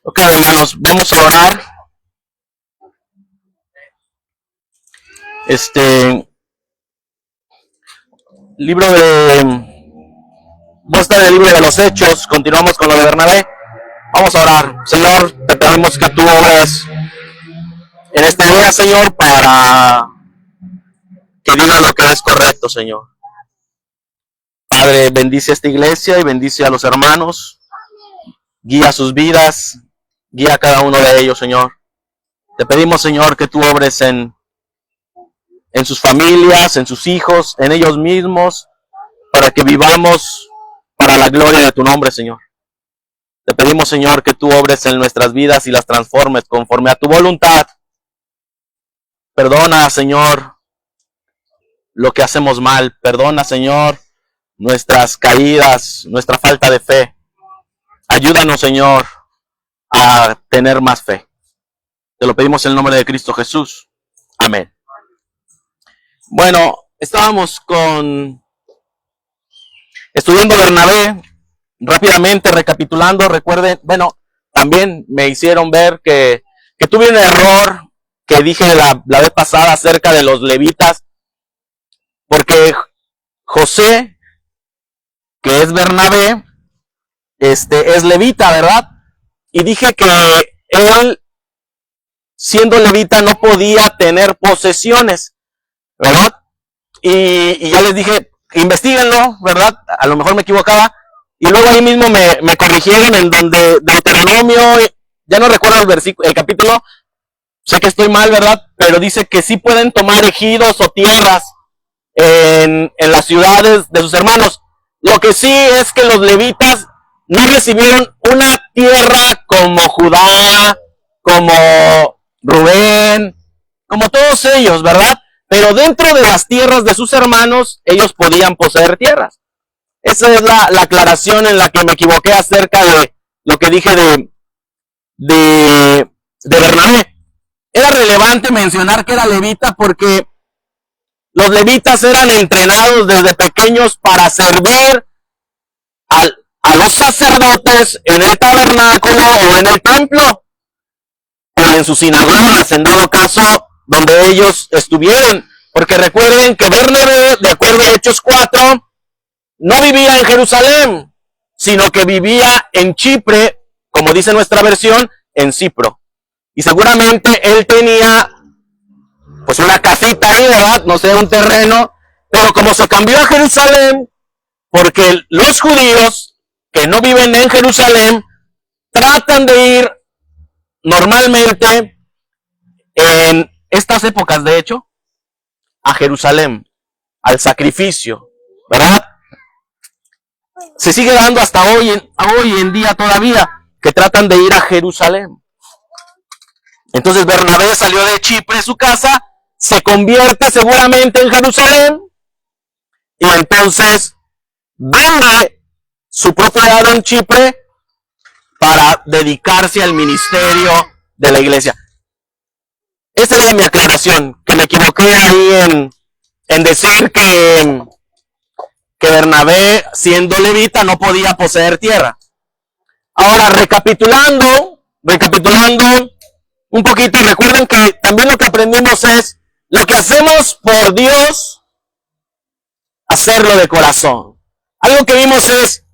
Ok, hermanos, vamos a orar. Libro de... Muestra del libro de los Hechos. Continuamos con lo de Bernabé. Vamos a orar. Señor, te pedimos que tú obres en este día, Señor, para que diga lo que es correcto, Señor. Padre, bendice a esta iglesia y bendice a los hermanos. Guía sus vidas, guía a cada uno de ellos, Señor. Te pedimos, Señor, que tú obres en sus familias, en sus hijos, en ellos mismos, para que vivamos para la gloria de tu nombre, Señor. Te pedimos, Señor, que tú obres en nuestras vidas y las transformes conforme a tu voluntad. Perdona, Señor, lo que hacemos mal. Perdona, Señor, nuestras caídas, nuestra falta de fe. Ayúdanos, Señor, a tener más fe. Te lo pedimos en el nombre de Cristo Jesús. Amén. Bueno, estábamos estudiando Bernabé, rápidamente recapitulando. Recuerden, bueno, también me hicieron ver que tuve un error que dije la vez pasada acerca de los levitas, porque José, que es Bernabé, es levita, ¿verdad? Y dije que él, siendo levita, no podía tener posesiones, ¿verdad? Y ya les dije, investíguenlo, ¿verdad? A lo mejor me equivocaba. Y luego ahí mismo me corrigieron en donde Deuteronomio, ya no recuerdo el capítulo, sé que estoy mal, ¿verdad? Pero dice que sí pueden tomar ejidos o tierras en las ciudades de sus hermanos. Lo que sí es que los levitas no recibieron una tierra como Judá, como Rubén, como todos ellos, ¿verdad? Pero dentro de las tierras de sus hermanos, ellos podían poseer tierras. Esa es la aclaración en la que me equivoqué acerca de lo que dije de Bernabé. Era relevante mencionar que era levita porque los levitas eran entrenados desde pequeños para servir a los sacerdotes en el tabernáculo o en el templo, o en sus sinagogas, en dado caso, donde ellos estuvieran. Porque recuerden que Bernabé, de acuerdo a Hechos 4, no vivía en Jerusalén, sino que vivía en Chipre, como dice nuestra versión, en Cipro. Y seguramente él tenía pues una casita ahí, ¿verdad? No sé, un terreno, pero como se cambió a Jerusalén, porque los judíos que no viven en Jerusalén tratan de ir normalmente en estas épocas, de hecho, a Jerusalén, al sacrificio, ¿verdad? Se sigue dando hasta hoy en día todavía, que tratan de ir a Jerusalén. Entonces Bernabé salió de Chipre, su casa, se convierte seguramente en Jerusalén, y entonces vende su propiedad en Chipre para dedicarse al ministerio de la iglesia. Esa era mi aclaración, que me equivoqué ahí en decir que Bernabé, siendo levita, no podía poseer tierra. Ahora, recapitulando un poquito, recuerden que también lo que aprendimos es lo que hacemos por Dios, hacerlo de corazón. Algo que vimos es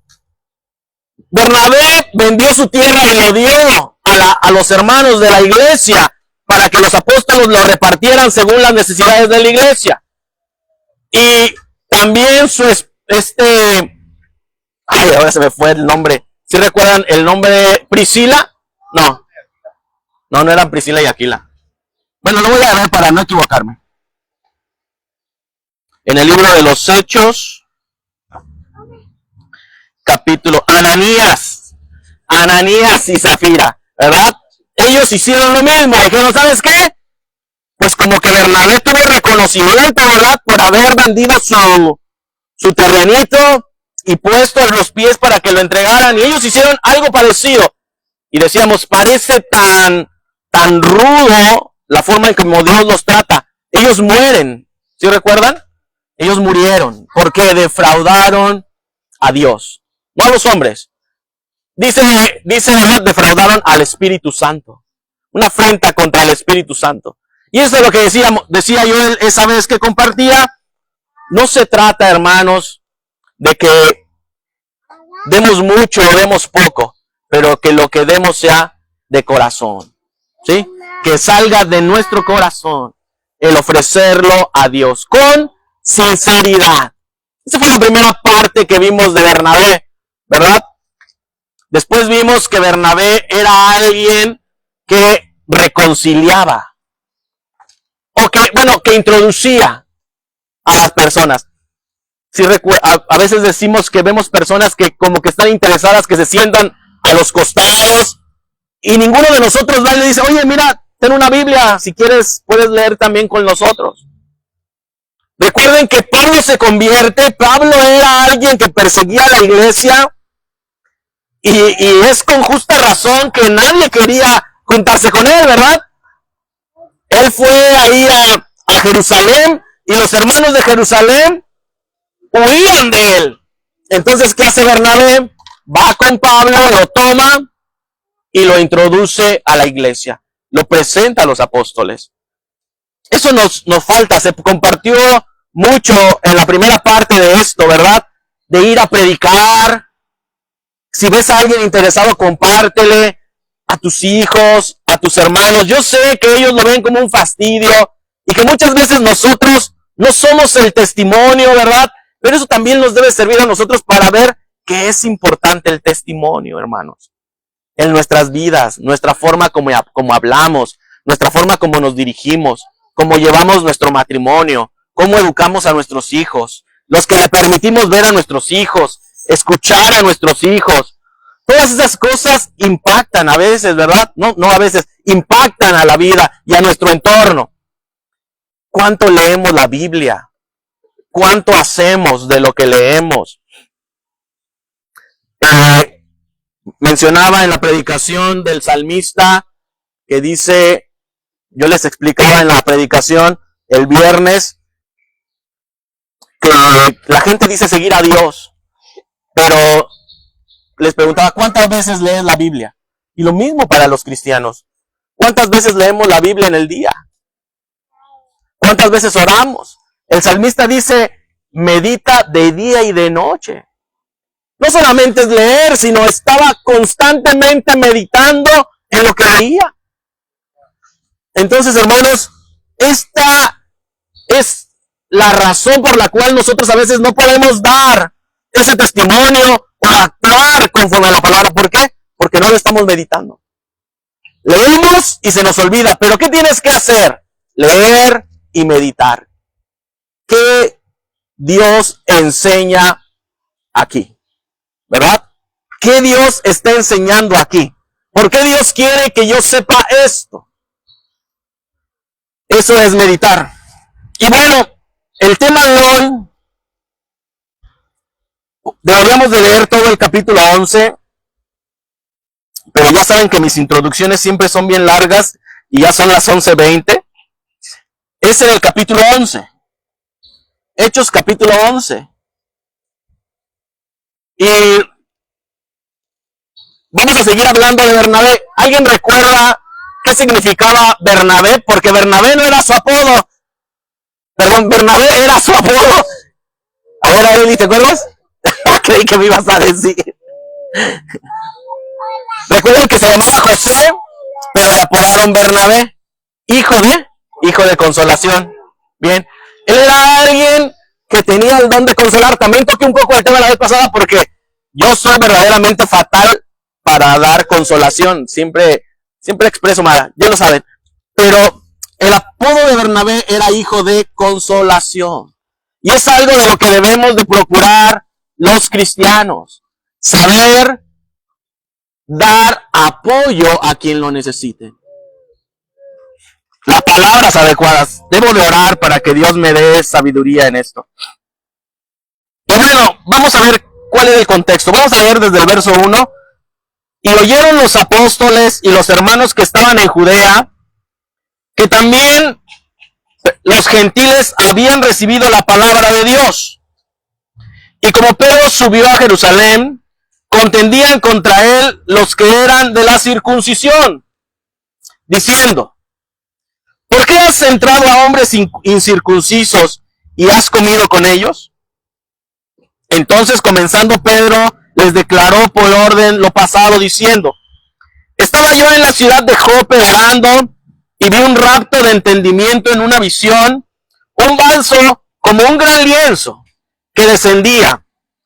Bernabé vendió su tierra y lo dio a los hermanos de la iglesia para que los apóstoles lo repartieran según las necesidades de la iglesia. Y también ahora se me fue el nombre. ¿Sí recuerdan el nombre de Priscila? No eran Priscila y Aquila. Bueno, lo voy a ver para no equivocarme. En el libro de los Hechos, capítulo, Ananías y Zafira, ¿verdad? Ellos hicieron lo mismo, dijeron, ¿sabes qué? Pues como que Bernabé tuvo reconocimiento, ¿verdad? Por haber vendido su terrenito y puesto en los pies para que lo entregaran, y ellos hicieron algo parecido. Y decíamos, parece tan rudo la forma en que Dios los trata. Ellos mueren, ¿sí recuerdan? Ellos murieron porque defraudaron a Dios, no a los hombres. Dice, ¿verdad? Defraudaron al Espíritu Santo. Una afrenta contra el Espíritu Santo. Y eso es lo que decía yo esa vez que compartía. No se trata, hermanos, de que demos mucho o demos poco, pero que lo que demos sea de corazón, ¿sí? Que salga de nuestro corazón el ofrecerlo a Dios con sinceridad. Esa fue la primera parte que vimos de Bernabé, ¿verdad? Después vimos que Bernabé era alguien que reconciliaba, o que introducía a las personas. Si a veces decimos que vemos personas que como que están interesadas, que se sientan a los costados, y ninguno de nosotros va y le dice, oye, mira, ten una Biblia, si quieres puedes leer también con nosotros. Recuerden que Pablo se convierte. Pablo era alguien que perseguía a la iglesia, y es con justa razón que nadie quería juntarse con él, ¿verdad? Él fue ahí a Jerusalén, y los hermanos de Jerusalén huían de él. Entonces, ¿qué hace Bernabé? Va con Pablo, lo toma y lo introduce a la iglesia. Lo presenta a los apóstoles. Eso nos falta. Se compartió mucho en la primera parte de esto, ¿verdad? De ir a predicar. Si ves a alguien interesado, compártele a tus hijos, a tus hermanos. Yo sé que ellos lo ven como un fastidio y que muchas veces nosotros no somos el testimonio, ¿verdad? Pero eso también nos debe servir a nosotros para ver que es importante el testimonio, hermanos. En nuestras vidas, nuestra forma como hablamos, nuestra forma como nos dirigimos, cómo llevamos nuestro matrimonio, cómo educamos a nuestros hijos, los que le permitimos ver a nuestros hijos, escuchar a nuestros hijos. Todas esas cosas impactan a veces, ¿verdad? No a veces, impactan a la vida y a nuestro entorno. ¿Cuánto leemos la Biblia? ¿Cuánto hacemos de lo que leemos? Mencionaba en la predicación del salmista que dice, yo les explicaba en la predicación el viernes, que la gente dice seguir a Dios, pero les preguntaba, ¿cuántas veces lees la Biblia? Y lo mismo para los cristianos. ¿Cuántas veces leemos la Biblia en el día? ¿Cuántas veces oramos? El salmista dice, medita de día y de noche. No solamente es leer, sino estaba constantemente meditando en lo que leía. Entonces, hermanos, esta es la razón por la cual nosotros a veces no podemos dar ese testimonio o actuar conforme a la palabra. ¿Por qué? Porque no lo estamos meditando. Leemos y se nos olvida. ¿Pero qué tienes que hacer? Leer y meditar. ¿Qué Dios enseña aquí? ¿Verdad? ¿Qué Dios está enseñando aquí? ¿Por qué Dios quiere que yo sepa esto? Eso es meditar. Y bueno, el tema de hoy, deberíamos de leer todo el capítulo 11, pero ya saben que mis introducciones siempre son bien largas y ya son las 11:20. Es en el capítulo 11. Hechos capítulo 11. Y vamos a seguir hablando de Bernabé. ¿Alguien recuerda qué significaba Bernabé? Porque Bernabé no era su apodo. Perdón, Bernabé era su apodo. A ver, Eli, ¿te acuerdas? Creí que me ibas a decir. Recuerden que se llamaba José, pero le apodaron Bernabé. Hijo de consolación. Bien. Él era alguien que tenía el don de consolar. También toqué un poco el tema la vez pasada porque yo soy verdaderamente fatal para dar consolación. Siempre expreso mal, ya lo saben. Pero el apodo de Bernabé era hijo de consolación. Y es algo de lo que debemos de procurar los cristianos. Saber dar apoyo a quien lo necesite. Las palabras adecuadas. Debo de orar para que Dios me dé sabiduría en esto. Y bueno, vamos a ver cuál es el contexto. Vamos a leer desde el verso 1. Y oyeron los apóstoles y los hermanos que estaban en Judea, que también los gentiles habían recibido la palabra de Dios. Y como Pedro subió a Jerusalén, contendían contra él los que eran de la circuncisión, diciendo: ¿por qué has entrado a hombres incircuncisos y has comido con ellos? Entonces, comenzando Pedro, les declaró por orden lo pasado, diciendo: estaba yo en la ciudad de Jope orando, y vi un rapto de entendimiento en una visión, un vaso como un gran lienzo que descendía,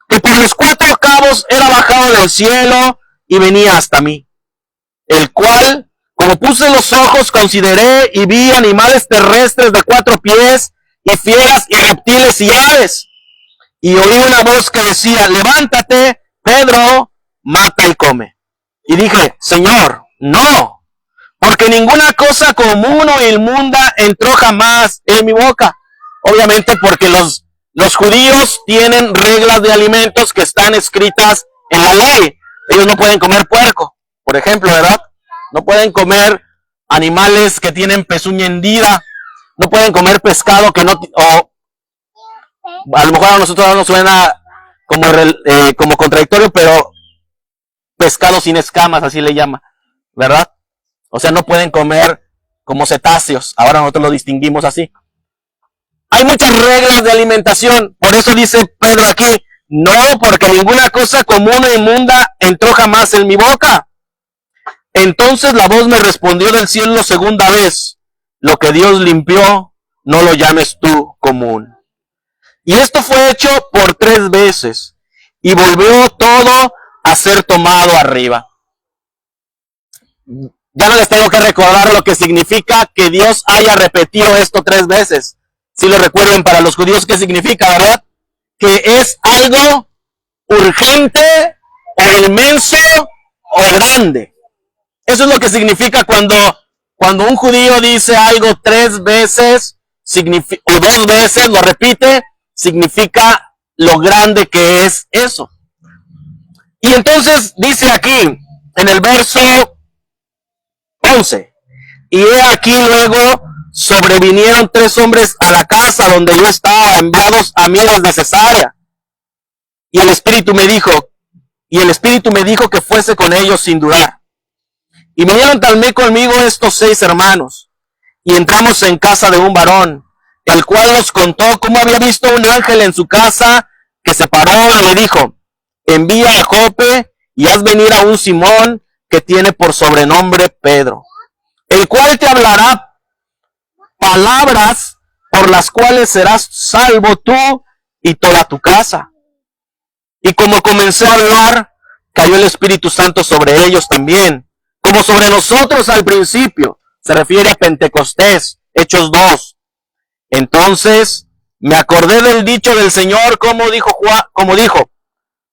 que por los 4 cabos era bajado del cielo y venía hasta mí, el cual, como puse los ojos, consideré y vi animales terrestres de 4 pies, y fieras y reptiles y aves. Y oí una voz que decía: levántate, Pedro, mata y come. Y dije: Señor, no, porque ninguna cosa común o inmunda entró jamás en mi boca. Obviamente porque los judíos tienen reglas de alimentos que están escritas en la ley. Ellos no pueden comer puerco, por ejemplo, ¿verdad? No pueden comer animales que tienen pezuña hendida. No pueden comer pescado que no... O a lo mejor a nosotros nos suena como contradictorio, pero pescado sin escamas, así le llama, ¿verdad? O sea, no pueden comer como cetáceos. Ahora nosotros lo distinguimos así. Hay muchas reglas de alimentación. Por eso dice Pedro aquí: no, porque ninguna cosa común e inmunda entró jamás en mi boca. Entonces la voz me respondió del cielo segunda vez: lo que Dios limpió, no lo llames tú común. Y esto fue hecho por 3 veces, y volvió todo a ser tomado arriba. Ya no les tengo que recordar lo que significa que Dios haya repetido esto 3 veces. Si lo recuerden, para los judíos, ¿qué significa, verdad? Que es algo urgente, o inmenso, o grande. Eso es lo que significa cuando un judío dice algo 3 veces, o 2 veces, lo repite, significa lo grande que es eso. Y entonces dice aquí, en el verso 11, y he aquí luego sobrevinieron 3 hombres a la casa donde yo estaba, enviados a mí desde Cesarea. Y el Espíritu me dijo que fuese con ellos sin dudar. Y vinieron también conmigo estos 6 hermanos, y entramos en casa de un varón, el cual nos contó cómo había visto un ángel en su casa, que se paró y le dijo: envía a Jope y haz venir a un Simón que tiene por sobrenombre Pedro, el cual te hablará palabras por las cuales serás salvo tú y toda tu casa. Y como comencé a hablar, cayó el Espíritu Santo sobre ellos también, como sobre nosotros al principio. Se refiere a Pentecostés, Hechos 2. Entonces me acordé del dicho del Señor, como dijo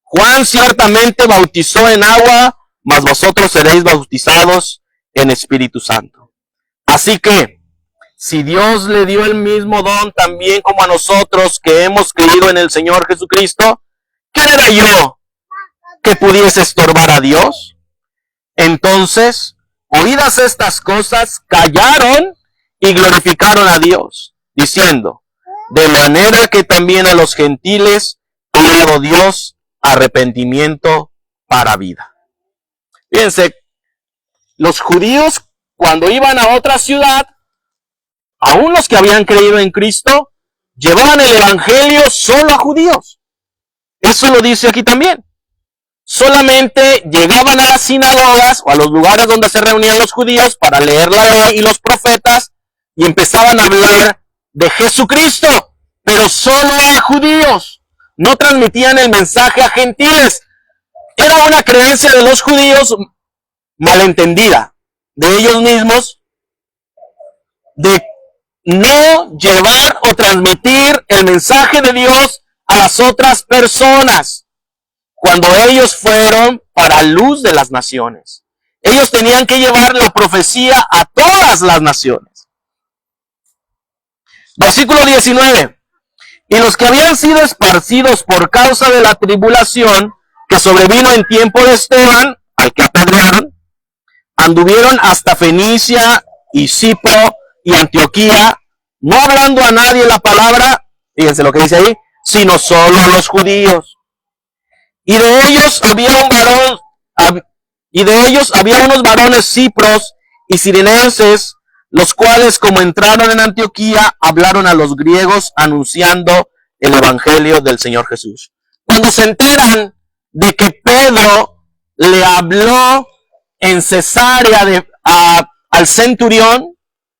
Juan ciertamente bautizó en agua, mas vosotros seréis bautizados en Espíritu Santo. Así que, si Dios le dio el mismo don también como a nosotros que hemos creído en el Señor Jesucristo, ¿quién era yo que pudiese estorbar a Dios? Entonces, oídas estas cosas, callaron y glorificaron a Dios, diciendo: de manera que también a los gentiles ha dado Dios arrepentimiento para vida. Fíjense, los judíos, cuando iban a otra ciudad, aún los que habían creído en Cristo, llevaban el evangelio solo a judíos. Eso lo dice aquí también. Solamente llegaban a las sinagogas o a los lugares donde se reunían los judíos para leer la ley y los profetas, y empezaban a hablar de Jesucristo, pero solo a judíos. No transmitían el mensaje a gentiles. Era una creencia de los judíos malentendida de ellos mismos, de no llevar o transmitir el mensaje de Dios a las otras personas, cuando ellos fueron para luz de las naciones. Ellos tenían que llevar la profecía a todas las naciones. Versículo 19. Y los que habían sido esparcidos por causa de la tribulación que sobrevino en tiempo de Esteban, al que apedrearon, anduvieron hasta Fenicia y Cipro y Antioquía, no hablando a nadie la palabra, fíjense lo que dice ahí, sino solo a los judíos. Y de ellos había unos varones cipros y cirenenses, los cuales, como entraron en Antioquía, hablaron a los griegos anunciando el evangelio del Señor Jesús. Cuando se enteran de que Pedro le habló en Cesarea al centurión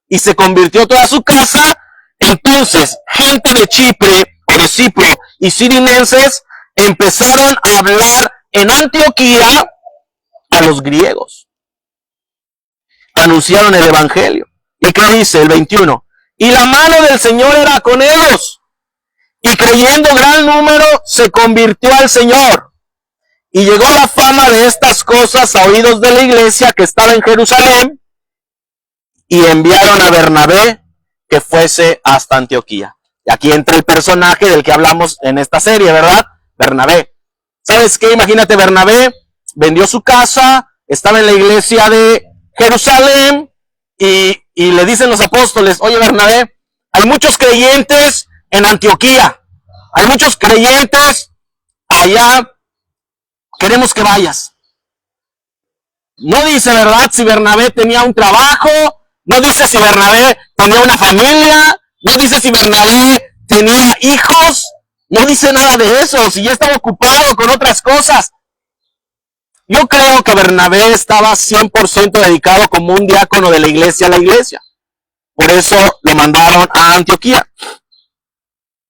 y se convirtió toda su casa, entonces gente de Chipre o de Cipro y cirenenses empezaron a hablar en Antioquía a los griegos. Anunciaron el evangelio. ¿Y qué dice el 21? Y la mano del Señor era con ellos. Y creyendo gran número, se convirtió al Señor. Y llegó la fama de estas cosas a oídos de la iglesia que estaba en Jerusalén. Y enviaron a Bernabé que fuese hasta Antioquía. Y aquí entra el personaje del que hablamos en esta serie, ¿verdad? Bernabé. ¿Sabes qué? Imagínate, Bernabé vendió su casa, estaba en la iglesia de Jerusalén y le dicen los apóstoles, oye Bernabé, hay muchos creyentes en Antioquía, hay muchos creyentes allá, queremos que vayas. No dice, ¿verdad?, si Bernabé tenía un trabajo, no dice si Bernabé tenía una familia, no dice si Bernabé tenía hijos, no dice nada de eso, si ya estaba ocupado con otras cosas. Yo creo que Bernabé estaba 100% dedicado como un diácono de la iglesia a la iglesia. Por eso lo mandaron a Antioquía.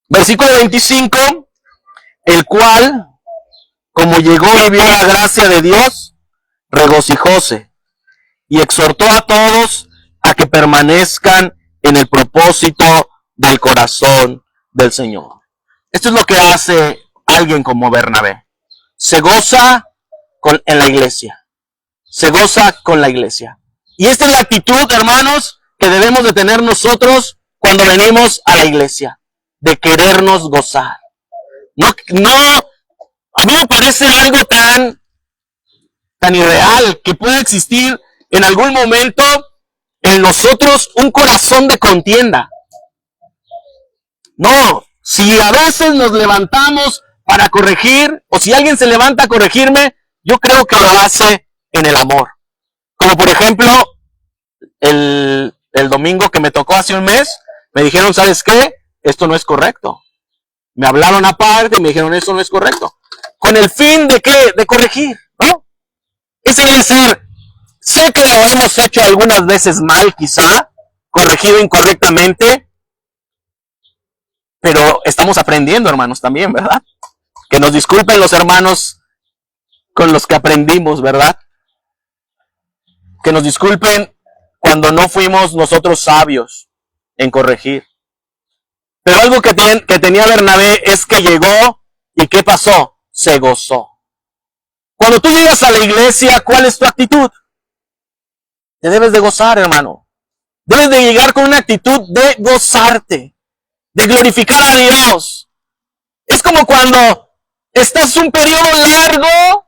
Versículo 25, el cual, como llegó y vio la gracia de Dios, regocijóse y exhortó a todos a que permanezcan en el propósito del corazón del Señor. Esto es lo que hace alguien como Bernabé. Se goza en la iglesia. Se goza con la iglesia. Y esta es la actitud, hermanos, que debemos de tener nosotros cuando venimos a la iglesia. De querernos gozar. No, a mí me parece algo tan irreal que pueda existir en algún momento en nosotros un corazón de contienda. No, si a veces nos levantamos para corregir, o si alguien se levanta a corregirme, yo creo que lo hace en el amor. Como por ejemplo, el domingo que me tocó hace un mes, me dijeron, ¿sabes qué? Esto no es correcto. Me hablaron aparte y me dijeron, esto no es correcto. Con el fin de ¿qué? De corregir, ¿no? Ese debe ser, sé que lo hemos hecho algunas veces mal, quizá, corregido incorrectamente, pero estamos aprendiendo, hermanos, también, ¿verdad? Que nos disculpen los hermanos con los que aprendimos, ¿verdad? Que nos disculpen cuando no fuimos nosotros sabios en corregir. Pero algo que tenía Bernabé es que llegó y ¿qué pasó? Se gozó. Cuando tú llegas a la iglesia, ¿cuál es tu actitud? Te debes de gozar, hermano. Debes de llegar con una actitud de gozarte, de glorificar a Dios. Es como cuando estás un periodo largo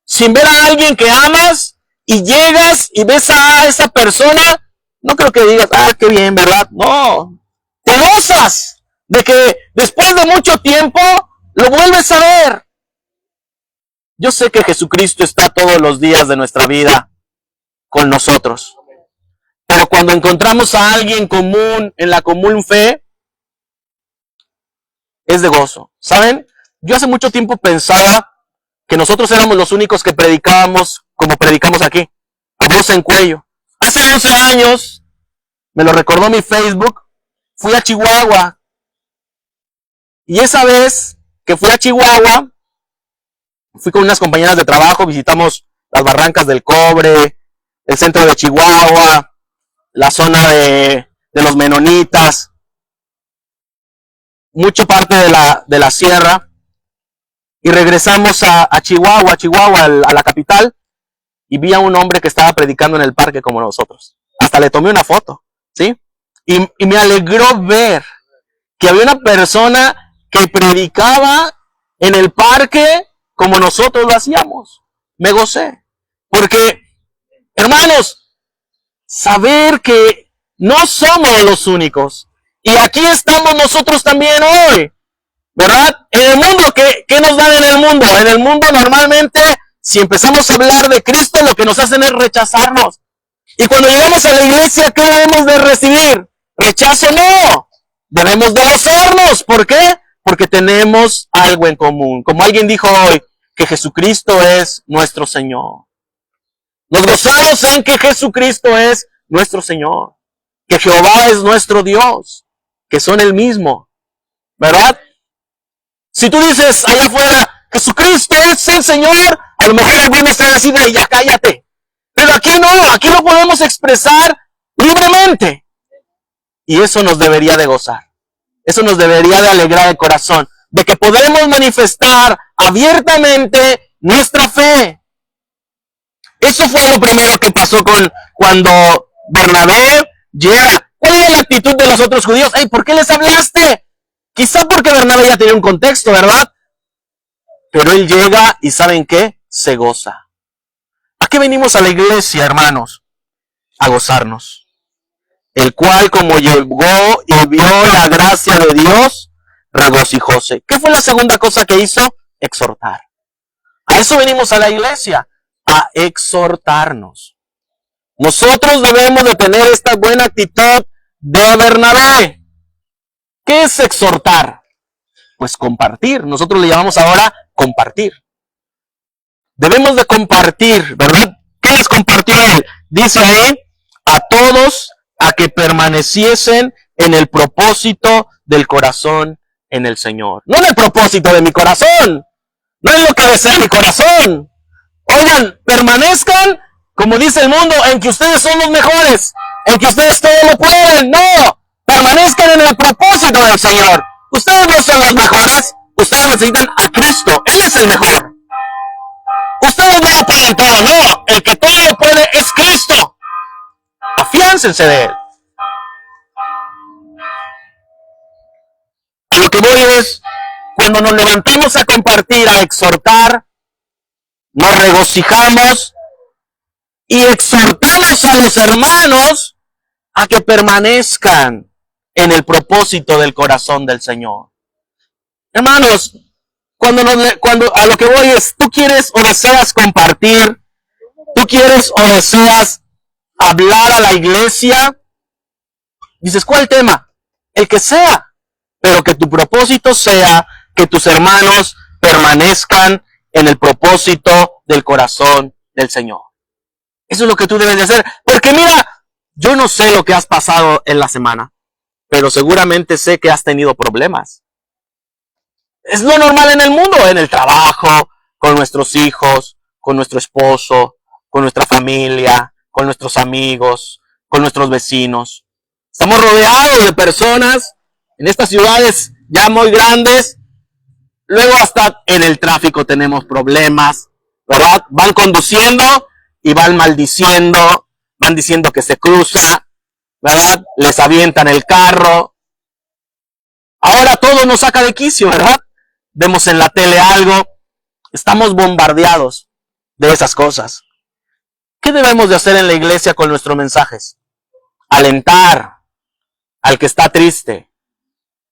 sin ver a alguien que amas y llegas y ves a esa persona, no creo que digas, qué bien, ¿verdad? No, te gozas de que después de mucho tiempo lo vuelves a ver. Yo sé que Jesucristo está todos los días de nuestra vida con nosotros, pero cuando encontramos a alguien común, en la común fe, es de gozo. ¿Saben? Yo hace mucho tiempo pensaba que nosotros éramos los únicos que predicábamos como predicamos aquí, a voz en cuello. Hace 11 años, me lo recordó mi Facebook, fui a Chihuahua. Y esa vez que fui a Chihuahua, fui con unas compañeras de trabajo, visitamos las Barrancas del Cobre, el centro de Chihuahua, la zona de los Menonitas, mucha parte de la sierra. Y regresamos a Chihuahua, a la capital, y vi a un hombre que estaba predicando en el parque como nosotros. Hasta le tomé una foto, ¿sí? Y me alegró ver que había una persona que predicaba en el parque como nosotros lo hacíamos. Me gocé. Porque, hermanos, saber que no somos los únicos. Y aquí estamos nosotros también hoy. ¿verdad? En el mundo, ¿qué nos dan en el mundo? En el mundo normalmente, si empezamos a hablar de Cristo, lo que nos hacen es rechazarnos. Y cuando llegamos a la iglesia, ¿qué debemos de recibir? Rechazo no. Debemos de gozarnos. ¿Por qué? Porque tenemos algo en común. Como alguien dijo hoy, que Jesucristo es nuestro Señor. Nos gozamos en que Jesucristo es nuestro Señor. Que Jehová es nuestro Dios. Que son el mismo. ¿Verdad? Si tú dices allá afuera, Jesucristo es el Señor, a lo mejor algunos están así de, ya cállate. Pero aquí no podemos expresar libremente. Y eso nos debería de gozar. Eso nos debería de alegrar el corazón. De que podemos manifestar abiertamente nuestra fe. Eso fue lo primero que pasó cuando Bernabé llega. ¿Cuál era la actitud de los otros judíos? Hey, ¿por qué les hablaste? Quizá porque Bernabé ya tenía un contexto, ¿verdad? Pero él llega y ¿saben qué? Se goza. ¿A qué venimos a la iglesia, hermanos? A gozarnos. El cual, como llegó y vio la gracia de Dios, regocijóse. ¿Qué fue la segunda cosa que hizo? Exhortar. A eso venimos a la iglesia, a exhortarnos. Nosotros debemos de tener esta buena actitud de Bernabé. ¿Qué es exhortar? Pues compartir. Nosotros le llamamos ahora compartir. Debemos de compartir, ¿verdad? ¿Qué les compartió él? Dice ahí, a todos a que permaneciesen en el propósito del corazón en el Señor. No en el propósito de mi corazón. No es lo que desea mi corazón. Oigan, permanezcan, como dice el mundo, en que ustedes son los mejores. En que ustedes todo lo pueden. No. Permanezcan en el propósito del Señor. Ustedes no son los mejores. Ustedes necesitan a Cristo. Él es el mejor. Ustedes no lo pueden todo. No. El que todo lo puede es Cristo. Afiáncense de Él. A lo que voy es, cuando nos levantamos a compartir, a exhortar, nos regocijamos y exhortamos a los hermanos a que permanezcan en el propósito del corazón del Señor. Hermanos, cuando a lo que voy es, tú quieres o deseas compartir, tú quieres o deseas hablar a la iglesia, dices, ¿cuál tema? El que sea, pero que tu propósito sea que tus hermanos permanezcan en el propósito del corazón del Señor. Eso es lo que tú debes de hacer, porque mira, yo no sé lo que has pasado en la semana, pero seguramente sé que has tenido problemas. Es lo normal en el mundo, en el trabajo, con nuestros hijos, con nuestro esposo, con nuestra familia, con nuestros amigos, con nuestros vecinos. Estamos rodeados de personas en estas ciudades ya muy grandes. Luego hasta en el tráfico tenemos problemas, ¿verdad? Van conduciendo y van maldiciendo, van diciendo que se cruza, ¿verdad? Les avientan el carro. Ahora todo nos saca de quicio, ¿verdad? Vemos en la tele algo, estamos bombardeados de esas cosas. ¿Qué debemos de hacer en la iglesia con nuestros mensajes? Alentar al que está triste,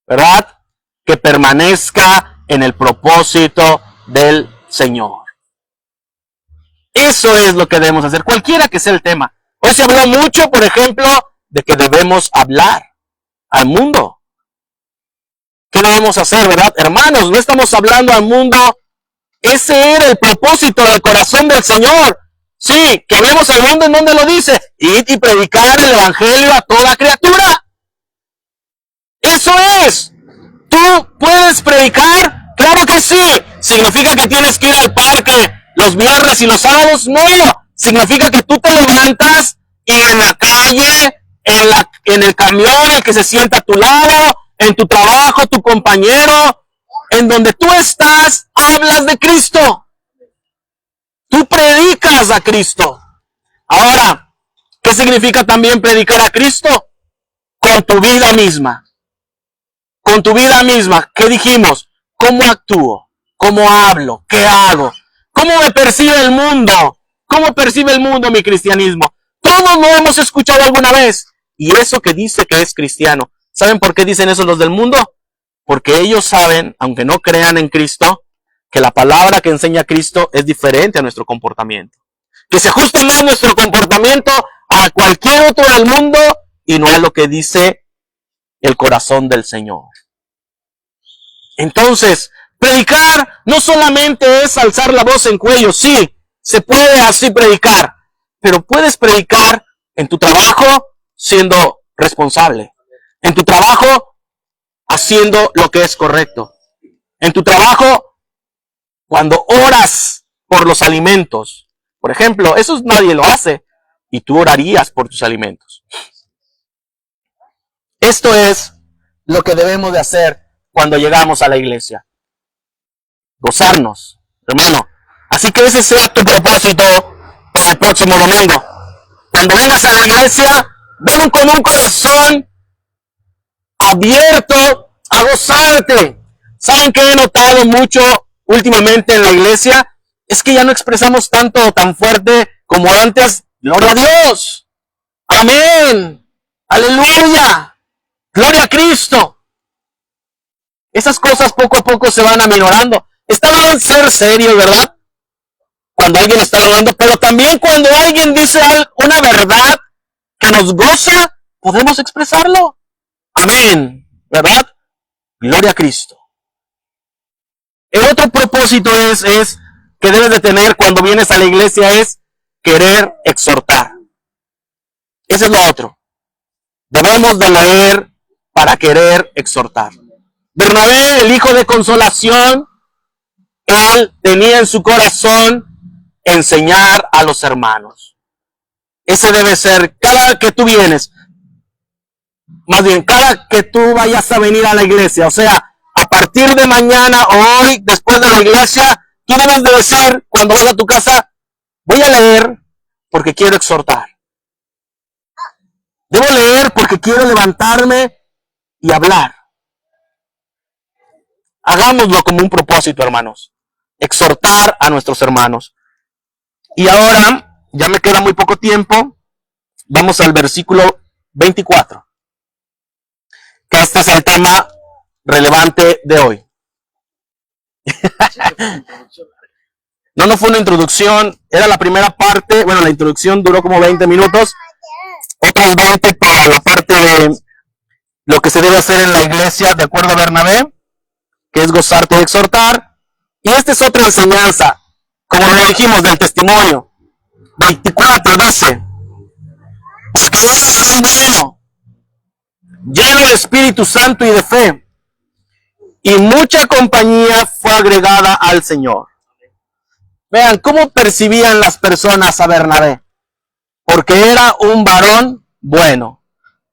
¿verdad? Que permanezca en el propósito del Señor. Eso es lo que debemos hacer, cualquiera que sea el tema. Hoy se habló mucho, por ejemplo, de que debemos hablar al mundo. ¿Qué debemos hacer, verdad? Hermanos, no estamos hablando al mundo. Ese era el propósito del corazón del Señor. Sí, que vemos al mundo en donde lo dice. Id y predicar el evangelio a toda criatura. Eso es. ¿Tú puedes predicar? Claro que sí. ¿Significa que tienes que ir al parque los viernes y los sábados? No. Significa que tú te levantas y en la calle, en el camión, el que se sienta a tu lado, en tu trabajo, tu compañero, en donde tú estás, hablas de Cristo. Tú predicas a Cristo. Ahora, ¿qué significa también predicar a Cristo? Con tu vida misma. Con tu vida misma. ¿Qué dijimos? ¿Cómo actúo? ¿Cómo hablo? ¿Qué hago? ¿Cómo me percibe el mundo? ¿Cómo percibe el mundo mi cristianismo? Todos lo hemos escuchado alguna vez. Y eso que dice que es cristiano. ¿Saben por qué dicen eso los del mundo? porque ellos saben, aunque no crean en Cristo, que la palabra que enseña Cristo es diferente a nuestro comportamiento. Que se ajusta más nuestro comportamiento a cualquier otro del mundo y no a lo que dice el corazón del Señor. Entonces, predicar no solamente es alzar la voz en cuello, sí, se puede así predicar, pero puedes predicar en tu trabajo siendo responsable, en tu trabajo haciendo lo que es correcto, en tu trabajo cuando oras por los alimentos. Por ejemplo, eso nadie lo hace y tú orarías por tus alimentos. Esto es lo que debemos de hacer cuando llegamos a la iglesia. Gozarnos, hermano. Así que ese sea tu propósito para el próximo domingo. Cuando vengas a la iglesia, ven con un corazón abierto a gozarte. ¿Saben qué he notado mucho últimamente en la iglesia? Es que ya no expresamos tanto o tan fuerte como antes. Gloria a Dios. Amén. Aleluya. Gloria a Cristo. Esas cosas poco a poco se van aminorando. Está bien ser serio, ¿verdad? Cuando alguien está hablando, pero también cuando alguien dice una verdad que nos goza, podemos expresarlo. Amén, ¿verdad? Gloria a Cristo. El otro propósito es que debes de tener cuando vienes a la iglesia es querer exhortar. Ese es lo otro. Debemos de leer para querer exhortar. Bernabé, el hijo de consolación, él tenía en su corazón enseñar a los hermanos. Ese debe ser cada que tú vienes, más bien cada que tú vayas a venir a la iglesia, o sea, a partir de mañana o hoy, después de la iglesia, tú debes de decir cuando vas a tu casa, voy a leer porque quiero exhortar. Debo leer porque quiero levantarme y hablar. Hagámoslo como un propósito, hermanos. Exhortar a nuestros hermanos. Y ahora, ya me queda muy poco tiempo, vamos al versículo 24. Que este es el tema relevante de hoy. No fue una introducción, era la primera parte, bueno, la introducción duró como 20 minutos, otros 20 para la parte de lo que se debe hacer en la iglesia, de acuerdo a Bernabé, que es gozarte de exhortar, y esta es otra enseñanza, como lo dijimos, del testimonio. 24 dice, porque era un bueno, lleno del Espíritu Santo y de fe, y mucha compañía fue agregada al Señor. Vean cómo percibían las personas a Bernabé, porque era un varón bueno.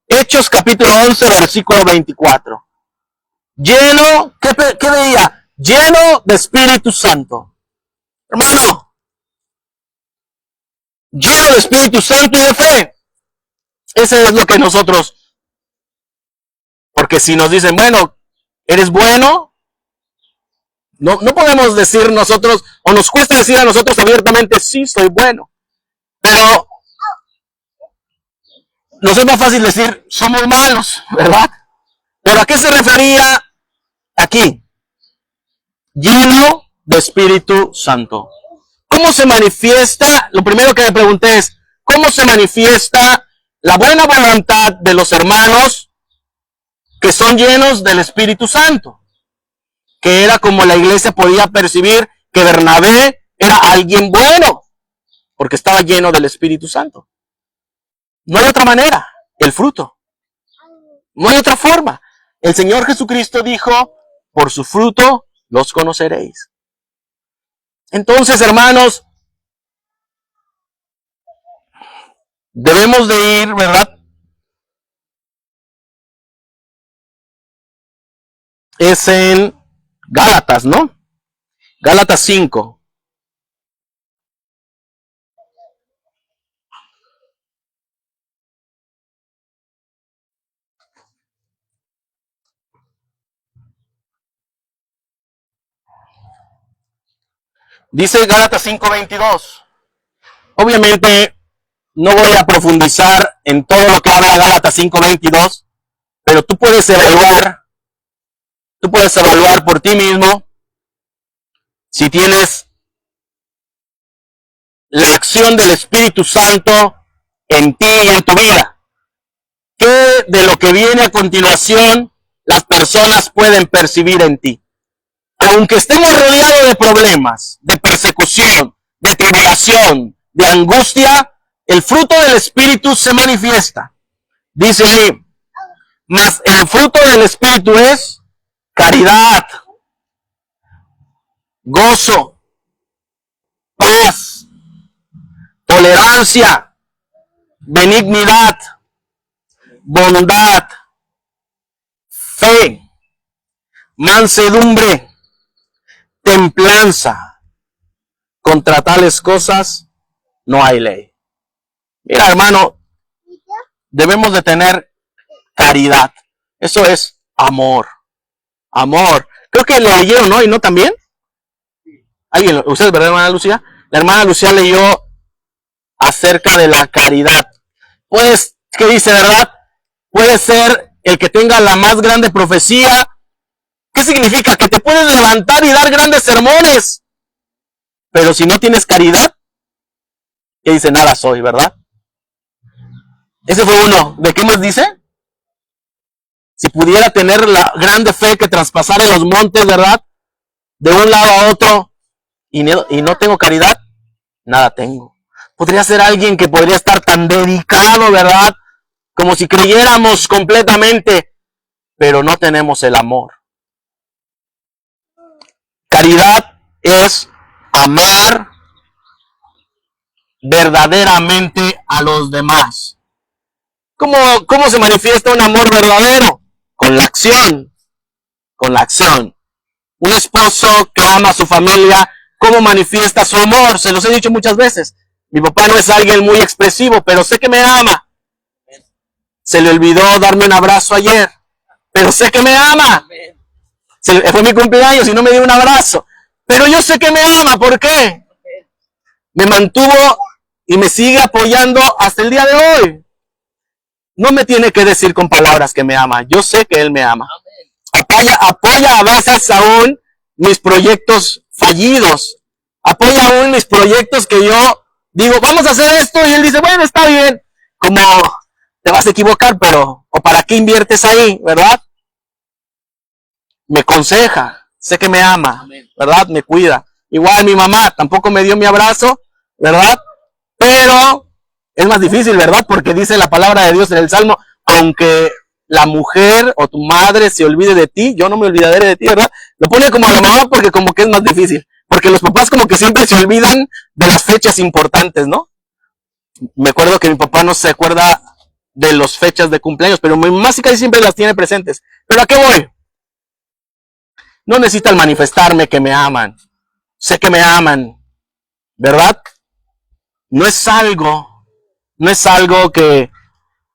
Hechos capítulo 11, versículo 24. Lleno, ¿qué veía? Lleno de Espíritu Santo. Hermano, lleno de Espíritu Santo y de fe. Ese es lo que nosotros, porque si nos dicen, bueno, eres bueno, no podemos decir nosotros, o nos cuesta decir a nosotros abiertamente, sí, soy bueno. Pero nos es más fácil decir, somos malos, ¿verdad? ¿Pero a qué se refería aquí? Lleno de Espíritu Santo. ¿Cómo se manifiesta? Lo primero que me pregunté es, ¿cómo se manifiesta la buena voluntad de los hermanos que son llenos del Espíritu Santo? Que era como la iglesia podía percibir que Bernabé era alguien bueno, porque estaba lleno del Espíritu Santo. No hay otra manera, el fruto. No hay otra forma. El Señor Jesucristo dijo, por su fruto los conoceréis. Entonces, hermanos, debemos de ir, ¿verdad? Es en Gálatas, ¿no? Gálatas 5. Dice Gálatas 5:22. Obviamente no voy a profundizar en todo lo que habla Gálatas 5:22, pero tú puedes evaluar Tú puedes evaluar por ti mismo si tienes la acción del Espíritu Santo en ti y en tu vida. ¿Qué de lo que viene a continuación las personas pueden percibir en ti? Aunque estemos rodeados de problemas, de persecución, de tribulación, de angustia, el fruto del Espíritu se manifiesta. Dice ahí, mas el fruto del Espíritu es caridad, gozo, paz, tolerancia, benignidad, bondad, fe, mansedumbre, templanza. Contra tales cosas no hay ley. Mira, hermano, debemos de tener caridad. Eso es amor. Amor. Creo que lo leyeron, ¿no? ¿Y no también? ¿Alguien? ¿Ustedes, verdad, hermana Lucía? La hermana Lucía leyó acerca de la caridad. Pues, ¿qué dice, verdad? Puede ser el que tenga la más grande profecía. ¿Qué significa? Que te puedes levantar y dar grandes sermones. Pero si no tienes caridad, ¿qué dice? Nada soy, ¿verdad? Ese fue uno. ¿De qué más dice? Si pudiera tener la grande fe que traspasara los montes, ¿verdad? De un lado a otro, y no tengo caridad, nada tengo. Podría ser alguien que podría estar tan dedicado, ¿verdad? Como si creyéramos completamente, pero no tenemos el amor. Caridad es amar verdaderamente a los demás. ¿Cómo se manifiesta un amor verdadero? Con la acción. Con la acción. Un esposo que ama a su familia, ¿cómo manifiesta su amor? Se los he dicho muchas veces. Mi papá no es alguien muy expresivo, pero sé que me ama. Se le olvidó darme un abrazo ayer, pero sé que me ama. Fue mi cumpleaños y no me dio un abrazo. Pero yo sé que me ama. ¿Por qué? Me mantuvo y me sigue apoyando hasta el día de hoy. No me tiene que decir con palabras que me ama. Yo sé que él me ama. Apoya a veces aún mis proyectos fallidos. Apoya aún mis proyectos que yo digo, vamos a hacer esto. Y él dice, bueno, está bien. Como te vas a equivocar, pero ¿o para qué inviertes ahí? ¿Verdad? Me aconseja. Sé que me ama. ¿Verdad? Me cuida. Igual mi mamá tampoco me dio mi abrazo. ¿Verdad? Pero es más difícil, ¿verdad? Porque dice la palabra de Dios en el Salmo, aunque la mujer o tu madre se olvide de ti, yo no me olvidaré de ti, ¿verdad? Lo pone como a la mamá porque como que es más difícil. Porque los papás como que siempre se olvidan de las fechas importantes, ¿no? Me acuerdo que mi papá no se acuerda de las fechas de cumpleaños, pero mi mamá sí casi siempre las tiene presentes. ¿Pero a qué voy? No necesitan manifestarme que me aman. Sé que me aman, ¿verdad? No es algo que,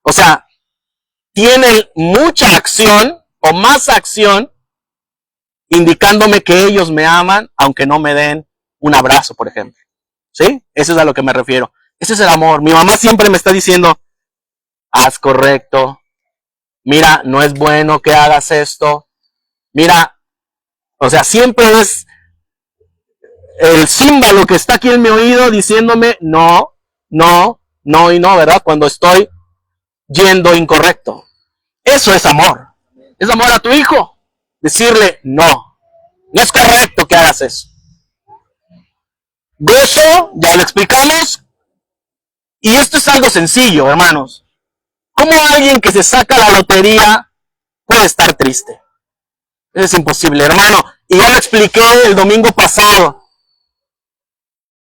o sea, tienen mucha acción o más acción indicándome que ellos me aman, aunque no me den un abrazo, por ejemplo. ¿Sí? Eso es a lo que me refiero. Ese es el amor. Mi mamá siempre me está diciendo, haz correcto. Mira, no es bueno que hagas esto. Mira, o sea, siempre es el címbalo que está aquí en mi oído diciéndome no, no, no y no, ¿verdad? Cuando estoy yendo incorrecto. Eso es amor. Es amor a tu hijo. Decirle no. No es correcto que hagas eso. Gozo, ya lo explicamos. Y esto es algo sencillo, hermanos. ¿Cómo alguien que se saca la lotería puede estar triste? Es imposible, hermano. Y ya lo expliqué el domingo pasado.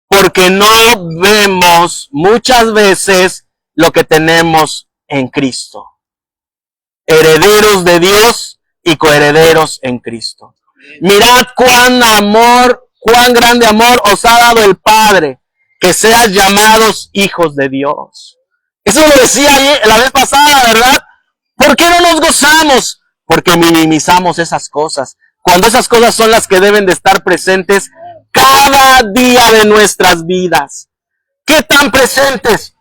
Porque no vemos muchas veces lo que tenemos en Cristo. Herederos de Dios y coherederos en Cristo. Mirad cuán grande amor os ha dado el Padre, que seas llamados hijos de Dios. Eso lo decía la vez pasada, ¿verdad? ¿Por qué no nos gozamos? Porque minimizamos esas cosas. Cuando esas cosas son las que deben de estar presentes cada día de nuestras vidas. ¿Qué tan presentes?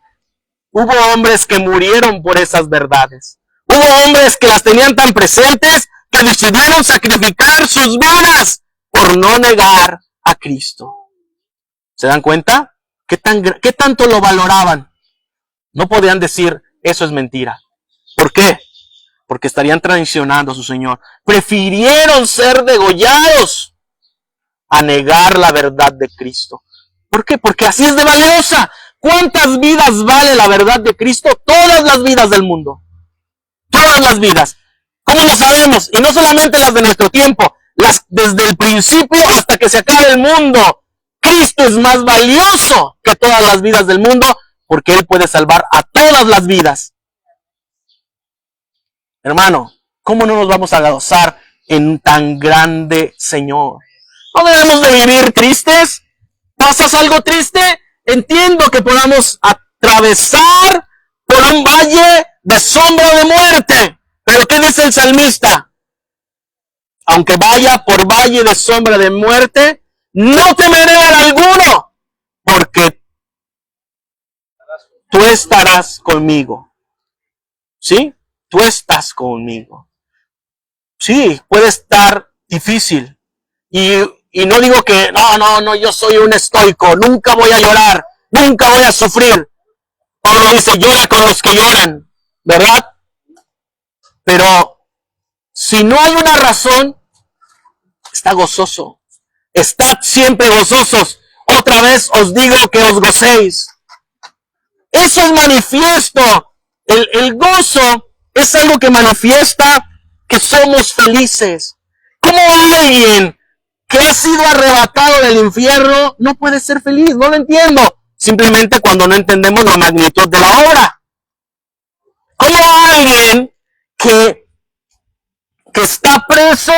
Hubo hombres que murieron por esas verdades. Hubo hombres que las tenían tan presentes que decidieron sacrificar sus vidas por no negar a Cristo. ¿Se dan cuenta? ¿Qué tanto lo valoraban? No podían decir, eso es mentira. ¿Por qué? Porque estarían traicionando a su Señor. Prefirieron ser degollados a negar la verdad de Cristo. ¿Por qué? Porque así es de valiosa. ¿Cuántas vidas vale la verdad de Cristo? Todas las vidas del mundo. Todas las vidas. ¿Cómo lo sabemos? Y no solamente las de nuestro tiempo, las desde el principio hasta que se acabe el mundo. Cristo es más valioso que todas las vidas del mundo porque Él puede salvar a todas las vidas. Hermano, ¿cómo no nos vamos a gozar en un tan grande Señor? ¿No debemos de vivir tristes? ¿Pasas algo triste? Entiendo que podamos atravesar por un valle de sombra de muerte. ¿Pero qué dice el salmista? Aunque vaya por valle de sombra de muerte, no temeré mal alguno, porque tú estarás conmigo. ¿Sí? Tú estás conmigo. Sí, puede estar difícil. Y no digo que, no, yo soy un estoico, nunca voy a llorar, nunca voy a sufrir. Pablo dice, llora con los que lloran, ¿verdad? Pero si no hay una razón, está gozoso. Estad siempre gozosos. Otra vez os digo que os gocéis. Eso es manifiesto. El gozo es algo que manifiesta que somos felices. ¿Cómo alguien que ha sido arrebatado del infierno no puede ser feliz? No lo entiendo. Simplemente cuando no entendemos la magnitud de la obra. ¿Cómo alguien que está preso,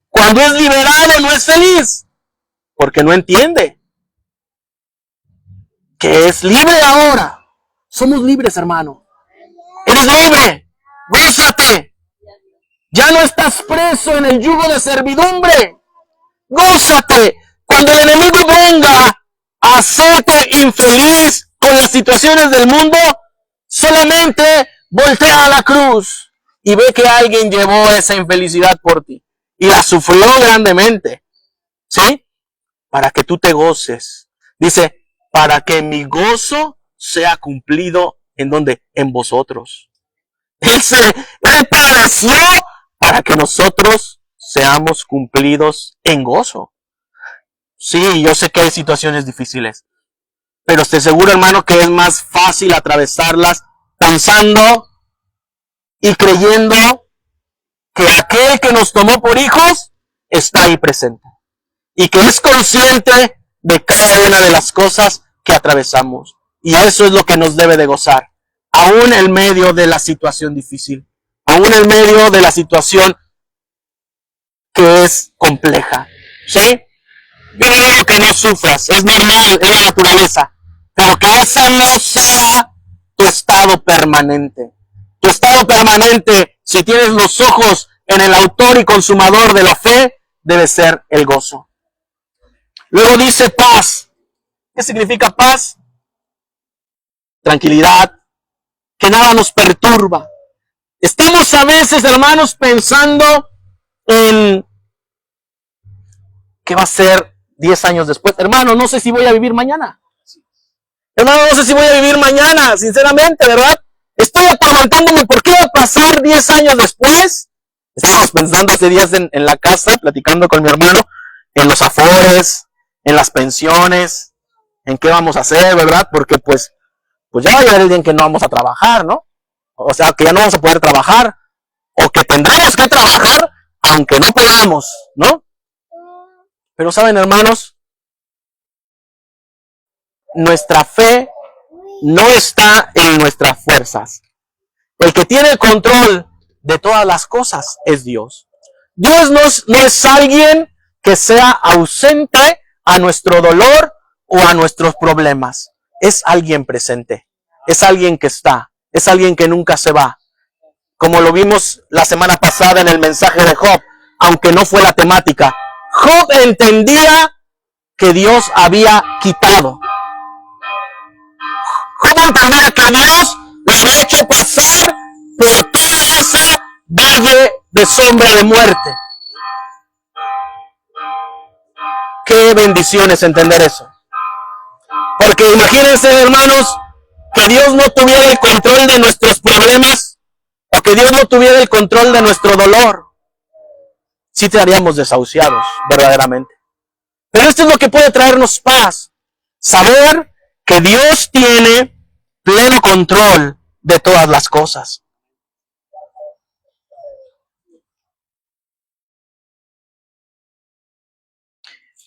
cuando es liberado, no es feliz? Porque no entiende que es libre ahora. Somos libres, hermano. Eres libre. Gózate. Ya no estás preso en el yugo de servidumbre. Gózate. Cuando el enemigo venga a hacerte infeliz con las situaciones del mundo, solamente voltea a la cruz y ve que alguien llevó esa infelicidad por ti y la sufrió grandemente, ¿sí? Para que tú te goces. Dice, para que mi gozo sea cumplido, ¿en dónde? En vosotros. Él padeció para que nosotros seamos cumplidos en gozo. Sí, yo sé que hay situaciones difíciles, pero estoy seguro, hermano, que es más fácil atravesarlas pensando y creyendo que aquel que nos tomó por hijos está ahí presente y que es consciente de cada una de las cosas que atravesamos. Y eso es lo que nos debe de gozar, aún en medio de la situación difícil, aún en medio de la situación que es compleja. ¿Sí? Yo no digo que no sufras, es normal, es la naturaleza, pero que esa no sea tu estado permanente. Tu estado permanente, si tienes los ojos en el autor y consumador de la fe, debe ser el gozo. Luego dice paz. ¿Qué significa paz? Tranquilidad, que nada nos perturba. Estamos a veces, hermanos, pensando en qué va a ser 10 años después. Hermano, no sé si voy a vivir mañana. Hermano, no sé si voy a vivir mañana, sinceramente, ¿verdad? Estoy atormentándome por qué va a pasar 10 años después. Estábamos pensando hace días en la casa, platicando con mi hermano, en los afores, en las pensiones, en qué vamos a hacer, ¿verdad? Porque pues ya va a llegar el día en que no vamos a trabajar, ¿no? O sea, que ya no vamos a poder trabajar, o que tendremos que trabajar, aunque no podamos, ¿no? Pero saben, hermanos, nuestra fe no está en nuestras fuerzas. El que tiene el control de todas las cosas es Dios. Dios no es alguien que sea ausente a nuestro dolor o a nuestros problemas. Es alguien presente. Es alguien que está. Es alguien que nunca se va. Como lo vimos la semana pasada en el mensaje de Job, aunque no fue la temática. Job entendía que Dios había quitado. Job entendía que Dios lo había hecho pasar por todo ese valle de sombra de muerte. Qué bendición es entender eso. Porque imagínense, hermanos, que Dios no tuviera el control de nuestros problemas, o que Dios no tuviera el control de nuestro dolor. Sí estaríamos desahuciados, verdaderamente. Pero esto es lo que puede traernos paz. Saber que Dios tiene pleno control de todas las cosas.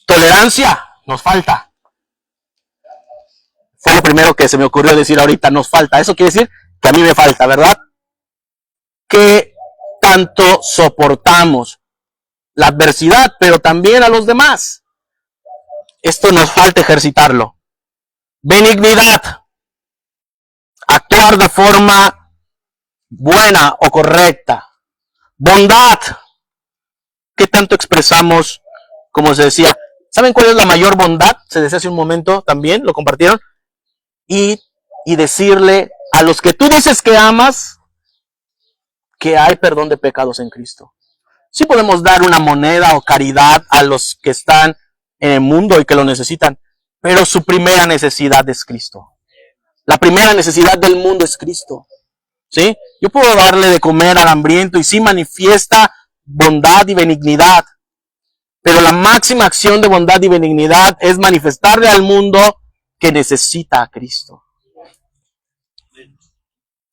Tolerancia nos falta. Fue lo primero que se me ocurrió decir ahorita, nos falta. Eso quiere decir que a mí me falta, ¿verdad? Que tanto soportamos la adversidad, pero también a los demás. Esto nos falta ejercitarlo. Benignidad. Actuar de forma buena o correcta. Bondad. ¿Qué tanto expresamos, como se decía? ¿Saben cuál es la mayor bondad? Se decía hace un momento también, lo compartieron. Y decirle a los que tú dices que amas que hay perdón de pecados en Cristo. Sí podemos dar una moneda o caridad a los que están en el mundo y que lo necesitan, pero su primera necesidad es Cristo. La primera necesidad del mundo es Cristo. ¿Sí? Yo puedo darle de comer al hambriento y sí manifiesta bondad y benignidad, pero la máxima acción de bondad y benignidad es manifestarle al mundo que necesita a Cristo.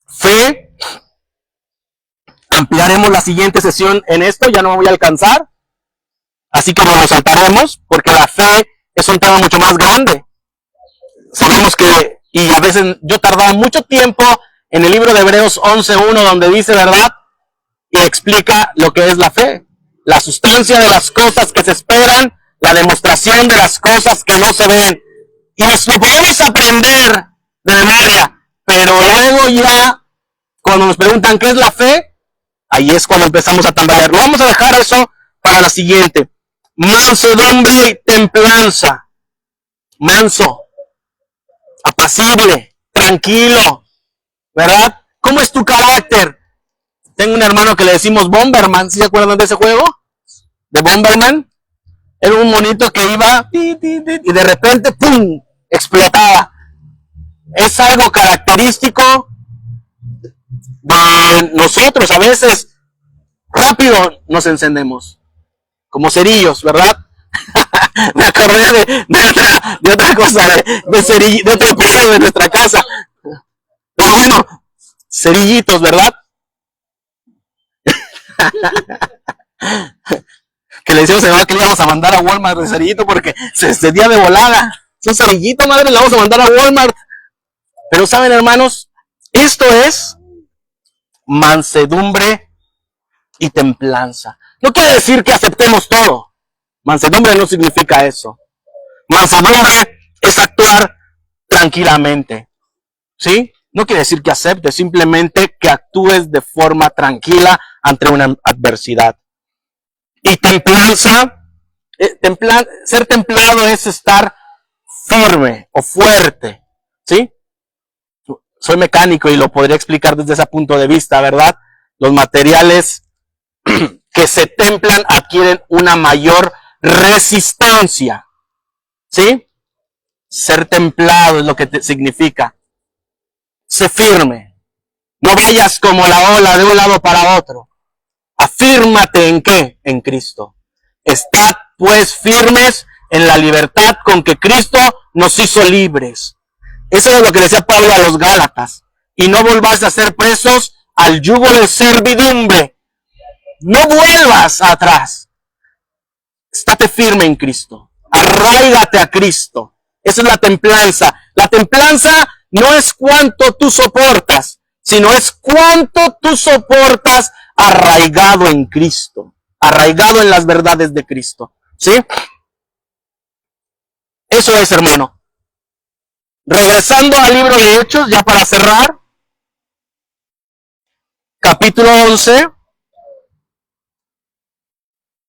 Fe. Ampliaremos la siguiente sesión en esto, ya no me voy a alcanzar, así que no lo saltaremos, porque la fe es un tema mucho más grande. Sabemos que, y a veces yo tardaba mucho tiempo en el libro de Hebreos 11:1, donde dice, ¿verdad? Y explica lo que es la fe. La sustancia de las cosas que se esperan, la demostración de las cosas que no se ven. Y nos lo podemos aprender de memoria, pero luego ya, cuando nos preguntan qué es la fe, ahí es cuando empezamos a tambalear. Vamos a dejar eso para la siguiente. Mansedumbre y templanza. Manso, apacible, tranquilo, ¿verdad? ¿Cómo es tu carácter? Tengo un hermano que le decimos Bomberman. ¿Sí se acuerdan de ese juego? De Bomberman. Era un monito que iba y de repente ¡pum! Explotaba. Es algo característico de nosotros. A veces rápido nos encendemos como cerillos, ¿verdad? Me acordé de otra cosa, de otro pedo de nuestra casa. Pero bueno, cerillitos, ¿verdad? Que le decíamos a mi mamá que le íbamos a mandar a Walmart de cerillito porque se encendía de volada. Son cerillitos, madre, le vamos a mandar a Walmart. Pero saben, hermanos, esto es mansedumbre y templanza. No quiere decir que aceptemos todo. Mansedumbre no significa eso. Mansedumbre es actuar tranquilamente. ¿Sí? No quiere decir que aceptes, simplemente que actúes de forma tranquila ante una adversidad. Y templanza, ser templado es estar firme o fuerte. ¿Sí? Soy mecánico y lo podría explicar desde ese punto de vista, ¿verdad? Los materiales que se templan adquieren una mayor resistencia. ¿Sí? Ser templado es lo que significa. Sé firme. No vayas como la ola de un lado para otro. Afírmate en ¿qué? En Cristo. Estad pues firmes en la libertad con que Cristo nos hizo libres. Eso es lo que decía Pablo a los Gálatas. Y no volváis a ser presos al yugo de servidumbre. No vuelvas atrás. Estate firme en Cristo. Arráigate a Cristo. Esa es la templanza. La templanza no es cuánto tú soportas, sino es cuánto tú soportas arraigado en Cristo. Arraigado en las verdades de Cristo. ¿Sí? Eso es, hermano. Regresando al libro de Hechos, ya para cerrar. Capítulo 11.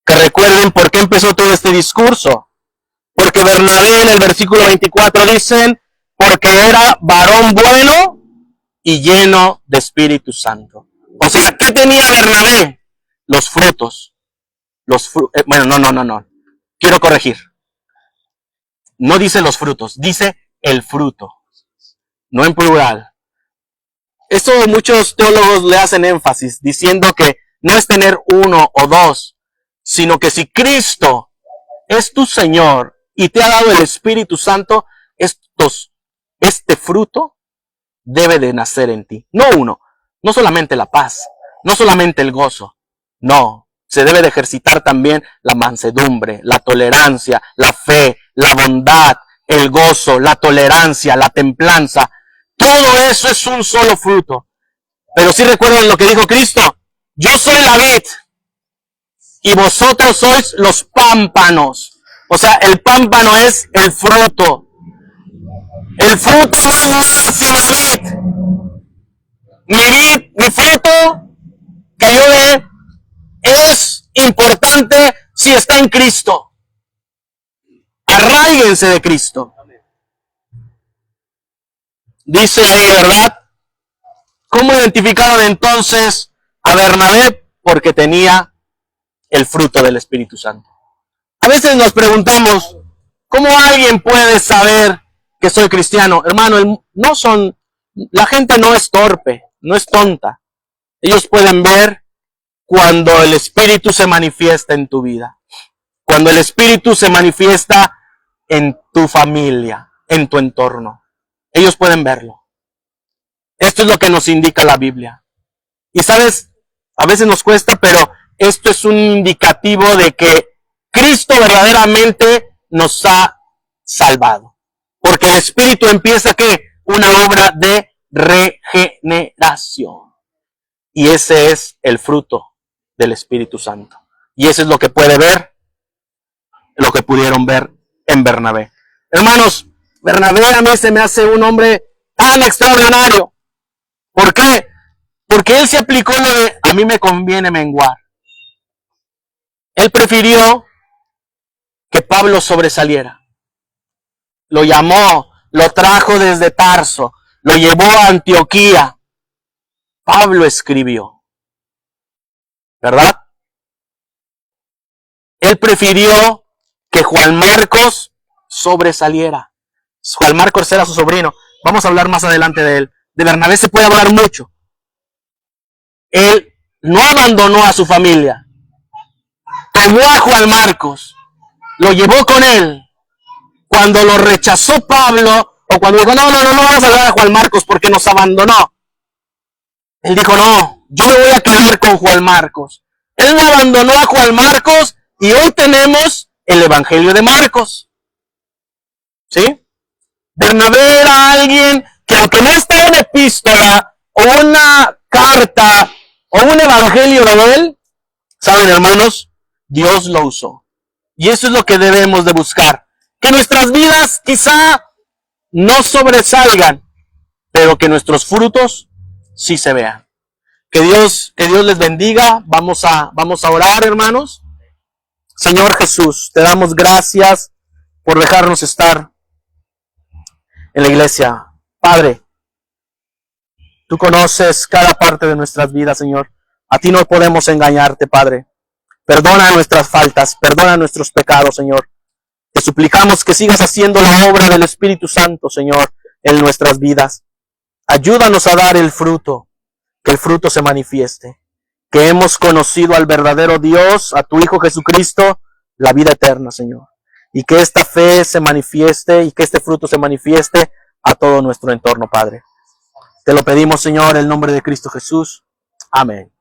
Que recuerden por qué empezó todo este discurso. Porque Bernabé en el versículo 24 dicen, porque era varón bueno y lleno de Espíritu Santo. O sea, ¿qué tenía Bernabé? los frutos. Bueno, no. Quiero corregir. No dice los frutos, dice el fruto. No en plural. Esto muchos teólogos le hacen énfasis, diciendo que no es tener uno o dos, sino que si Cristo es tu Señor y te ha dado el Espíritu Santo, este fruto debe de nacer en ti. No uno, no solamente la paz, no solamente el gozo, no. Se debe de ejercitar también la mansedumbre, la tolerancia, la fe, la bondad, el gozo, la tolerancia, la templanza. Todo eso es un solo fruto. Pero si recuerdan lo que dijo Cristo, yo soy la vid y vosotros sois los pámpanos. O sea, el pámpano es el fruto. El fruto no es nada sin la vid. Mi fruto que yo dé es importante si está en Cristo. Arráiguense de Cristo. Dice ahí, ¿verdad? ¿Cómo identificaron entonces a Bernabé? Porque tenía el fruto del Espíritu Santo. A veces nos preguntamos, ¿cómo alguien puede saber que soy cristiano? Hermano, la gente no es torpe, no es tonta. Ellos pueden ver cuando el Espíritu se manifiesta en tu vida, cuando el Espíritu se manifiesta en tu familia, en tu entorno. Ellos pueden verlo. Esto es lo que nos indica la Biblia. Y sabes, a veces nos cuesta, pero esto es un indicativo de que Cristo verdaderamente nos ha salvado. Porque el Espíritu empieza ¿qué? Una obra de regeneración. Y ese es el fruto del Espíritu Santo. Y eso es lo que puede ver, lo que pudieron ver en Bernabé. Hermanos, Bernabé a mí se me hace un hombre tan extraordinario. ¿Por qué? Porque él se aplicó lo de a mí me conviene menguar. Él prefirió que Pablo sobresaliera. Lo llamó, lo trajo desde Tarso, lo llevó a Antioquía. Pablo escribió, ¿verdad? Él prefirió que Juan Marcos sobresaliera. Juan Marcos era su sobrino. Vamos a hablar más adelante de él. De Bernabé se puede hablar mucho. Él no abandonó a su familia. Tomó a Juan Marcos, lo llevó con él. Cuando lo rechazó Pablo, o cuando dijo, no vamos a hablar a Juan Marcos porque nos abandonó. Él dijo, no, yo me voy a quedar con Juan Marcos. Él no abandonó a Juan Marcos y hoy tenemos el Evangelio de Marcos. ¿Sí? Bernabé era alguien que aunque no estaba una epístola o una carta o un evangelio de él, ¿saben, hermanos? Dios lo usó. Y eso es lo que debemos de buscar. Que nuestras vidas quizá no sobresalgan, pero que nuestros frutos sí se vean. Que Dios les bendiga. Vamos a orar, hermanos. Señor Jesús, te damos gracias por dejarnos estar en la iglesia. Padre, tú conoces cada parte de nuestras vidas, Señor. A ti no podemos engañarte, Padre. Perdona nuestras faltas, perdona nuestros pecados, Señor. Te suplicamos que sigas haciendo la obra del Espíritu Santo, Señor, en nuestras vidas. Ayúdanos a dar el fruto, que el fruto se manifieste. Que hemos conocido al verdadero Dios, a tu Hijo Jesucristo, la vida eterna, Señor. Y que esta fe se manifieste y que este fruto se manifieste a todo nuestro entorno, Padre. Te lo pedimos, Señor, en el nombre de Cristo Jesús. Amén.